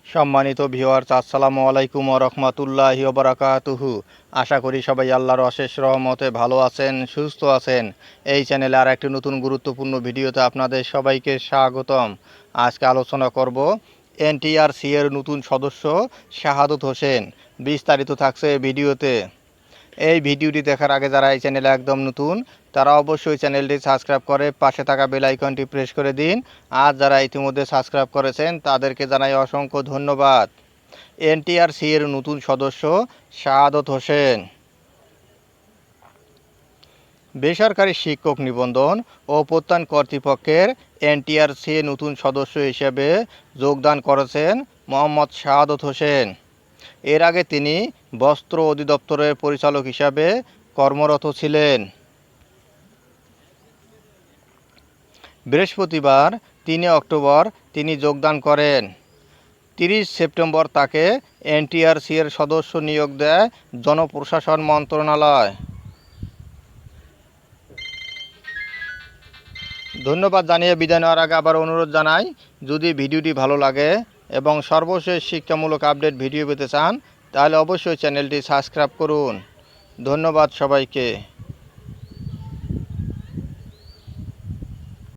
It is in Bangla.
সম্মানিত ভিউয়ার্স, আসসালামু আলাইকুম ওয়া রাহমাতুল্লাহি ওয়া বারাকাতুহু। আশা করি সবাই আল্লাহর অশেষ রহমতে ভালো আছেন, সুস্থ আছেন। এই চ্যানেলে আর একটি নতুন গুরুত্বপূর্ণ ভিডিওতে আপনাদের সবাইকে স্বাগতম। আজকে আলোচনা করব এনটিআরসি এর নতুন সদস্য শাহাদত হোসেন। বিস্তারিত থাকছে ভিডিওতে। এই ভিডিওটি দেখার আগে যারা এই চ্যানেলে একদম নতুন তারা অবশ্যই চ্যানেলটি সাবস্ক্রাইব করে পাশে থাকা বেল আইকনটি প্রেস করে দিন। আর যারা ইতিমধ্যে সাবস্ক্রাইব করেছেন তাদেরকে জানাই অসংখ্য ধন্যবাদ। এনটিআরসি এর নতুন সদস্য শাহাদত হোসেন। বেসরকারি শিক্ষক নিবন্ধন ও প্রত্যয়ন কর্তৃপক্ষের এনটিআরসি এর নতুন সদস্য হিসেবে যোগদান করেছেন মোহাম্মদ শাহাদত হোসেন। এর আগে তিনি বস্ত্র অধিদপ্তরের পরিচালক হিসাবে কর্মরত ছিলেন। বৃহস্পতিবার ৩ অক্টোবর তিনি যোগদান করেন। ৩০ সেপ্টেম্বর তাকে এনটিআরসি এর সদস্য নিয়োগ দেয় জনপ্রশাসন মন্ত্রণালয়। ধন্যবাদ জানিয়ে বিদায় নেওয়ার আগে আবার অনুরোধ জানাই, যদি ভিডিওটি ভালো লাগে এবং সর্বশেষ শিক্ষামূলক আপডেট ভিডিও পেতে চান তাহলে অবশ্যই চ্যানেলটি সাবস্ক্রাইব করুন। ধন্যবাদ সবাইকে।